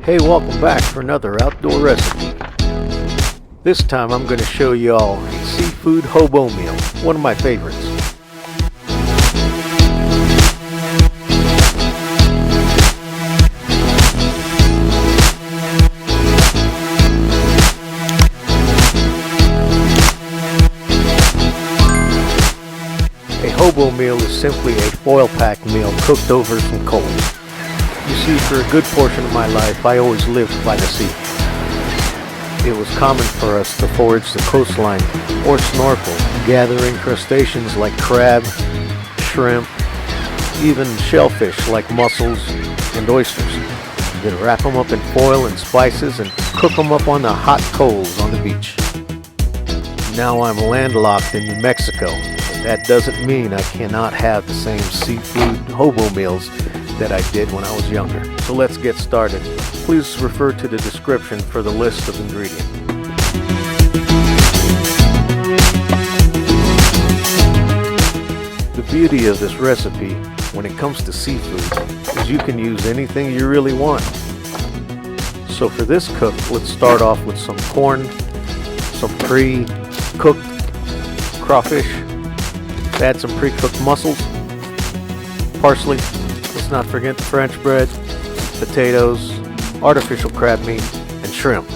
Hey, welcome back for another outdoor recipe. This time I'm going to show y'all a seafood hobo meal, one of my favorites. A hobo meal is simply a foil pack meal cooked over some coals. You see, for a good portion of my life, I always lived by the sea. It was common for us to forage the coastline or snorkel, gathering crustaceans like crab, shrimp, even shellfish like mussels and oysters. Then wrap them up in foil and spices and cook them up on the hot coals on the beach. Now I'm landlocked in New Mexico, but that doesn't mean I cannot have the same seafood hobo meals that I did when I was younger. So let's get started. Please refer to the description for the list of ingredients. The beauty of this recipe when it comes to seafood is you can use anything you really want. So for this cook, let's start off with some corn, some pre-cooked crawfish, add some pre-cooked mussels, parsley, let's not forget the French bread, potatoes, artificial crab meat, and shrimp.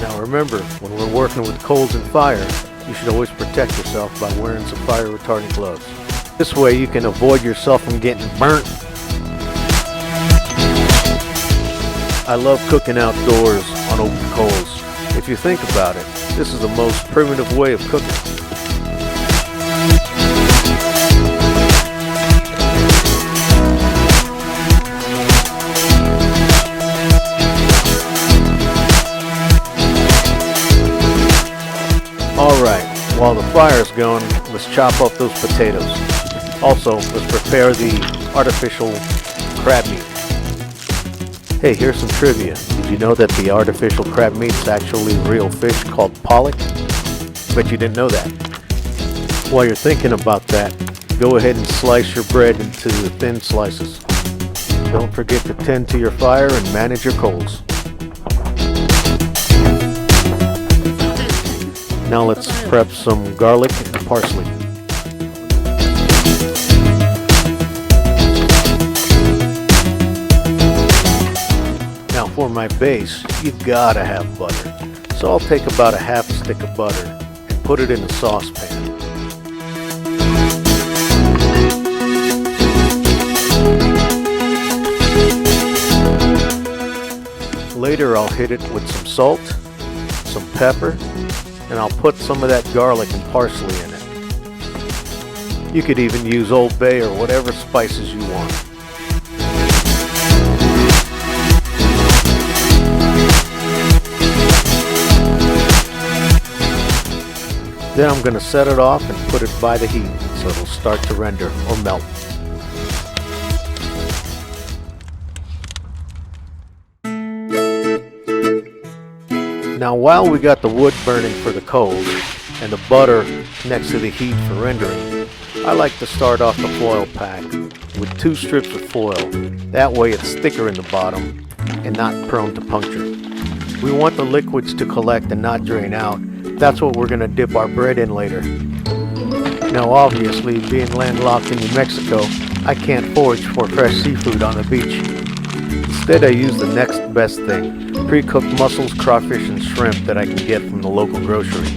Now remember, when we're working with coals and fire, you should always protect yourself by wearing some fire retardant gloves. This way you can avoid yourself from getting burnt. I love cooking outdoors on open coals. If you think about it, this is the most primitive way of cooking. Alright, while the fire's going, let's chop up those potatoes. Also, let's prepare the artificial crab meat. Hey, here's some trivia. Did you know that the artificial crab meat is actually real fish called pollock? Bet you didn't know that. While you're thinking about that, go ahead and slice your bread into the thin slices. Don't forget to tend to your fire and manage your coals. Now let's prep some garlic and parsley. Now for my base, you've gotta have butter. So I'll take about a half stick of butter and put it in a saucepan. Later I'll hit it with some salt, some pepper, and I'll put some of that garlic and parsley in it. You could even use Old Bay or whatever spices you want. Then I'm going to set it off and put it by the heat so it'll start to render or melt. Now while we got the wood burning for the coals and the butter next to the heat for rendering, I like to start off the foil pack with 2 strips of foil. That way it's thicker in the bottom and not prone to puncture. We want the liquids to collect and not drain out. That's what we're going to dip our bread in later. Now obviously, being landlocked in New Mexico, I can't forage for fresh seafood on the beach. Instead I use the next best thing, pre-cooked mussels, crawfish, and shrimp that I can get from the local grocery.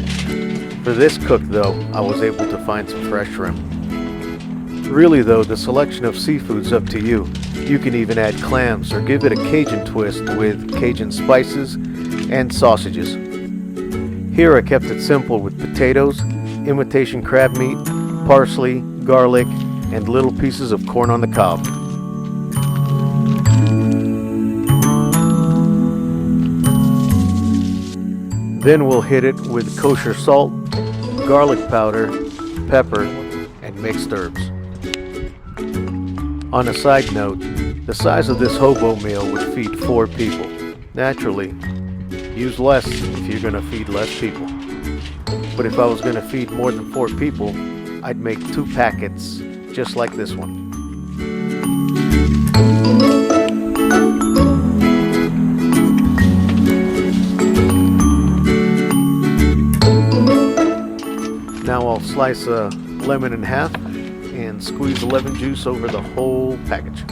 For this cook though, I was able to find some fresh shrimp. Really though, the selection of seafood's up to you. You can even add clams or give it a Cajun twist with Cajun spices and sausages. Here I kept it simple with potatoes, imitation crab meat, parsley, garlic, and little pieces of corn on the cob. Then we'll hit it with kosher salt, garlic powder, pepper, and mixed herbs. On a side note, the size of this hobo meal would feed 4 people. Naturally, use less if you're going to feed less people. But if I was going to feed more than 4 people, I'd make 2 packets just like this one. Now I'll slice a lemon in half and squeeze the lemon juice over the whole package.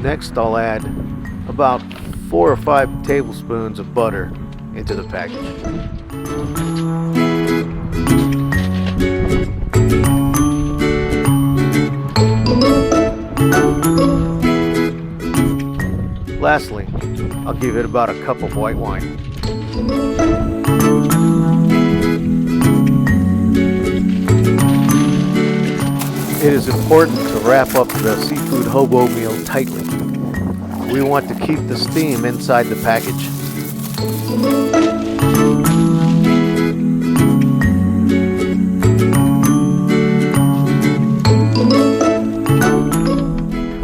Next, I'll add about 4 or 5 tablespoons of butter into the package. Lastly, I'll give it about a cup of white wine. It is important to wrap up the seafood hobo meal tightly. We want to keep the steam inside the package.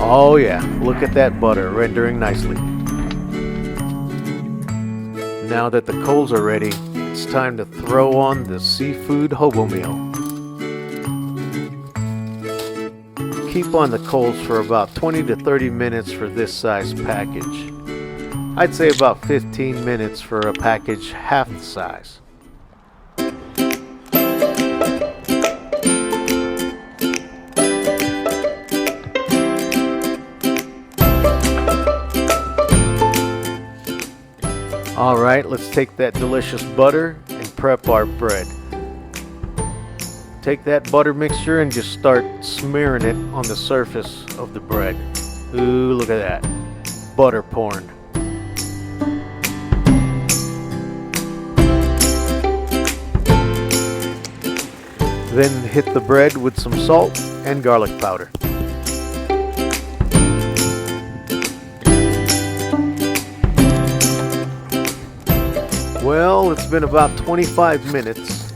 Oh yeah, look at that butter rendering nicely. Now that the coals are ready, it's time to throw on the seafood hobo meal. Keep on the coals for about 20 to 30 minutes for this size package. I'd say about 15 minutes for a package half the size. Alright, let's take that delicious butter and prep our bread. Take that butter mixture and just start smearing it on the surface of the bread. Ooh, look at that. Butter porn. Then hit the bread with some salt and garlic powder. Well, it's been about 25 minutes,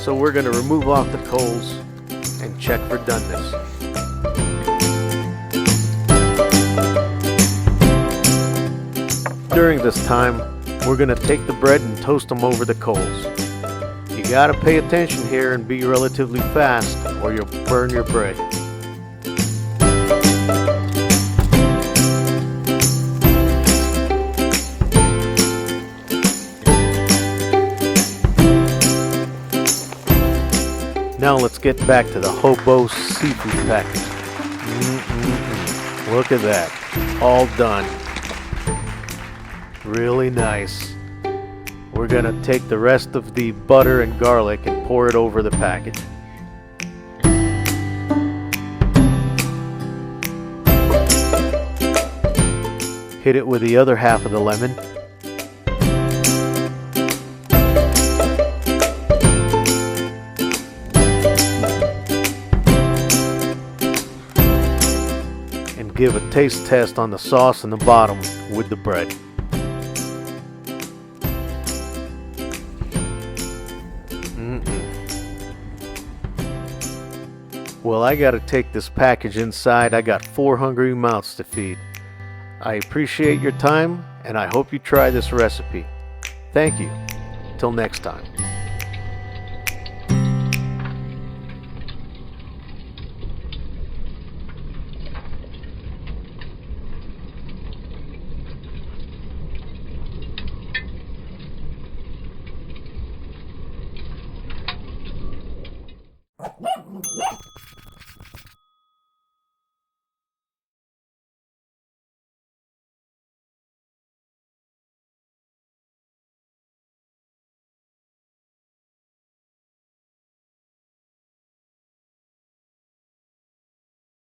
so we're going to remove off the coals and check for doneness. During this time, we're going to take the bread and toast them over the coals. You got to pay attention here and be relatively fast or you'll burn your bread. Now let's get back to the Hobo seafood package. Look at that. All done. Really nice. We're going to take the rest of the butter and garlic and pour it over the package. Hit it with the other half of the lemon. Give a taste test on the sauce in the bottom with the bread. Well, I gotta take this package inside. I got 4 hungry mouths to feed. I appreciate your time and I hope you try this recipe. Thank you. Till next time.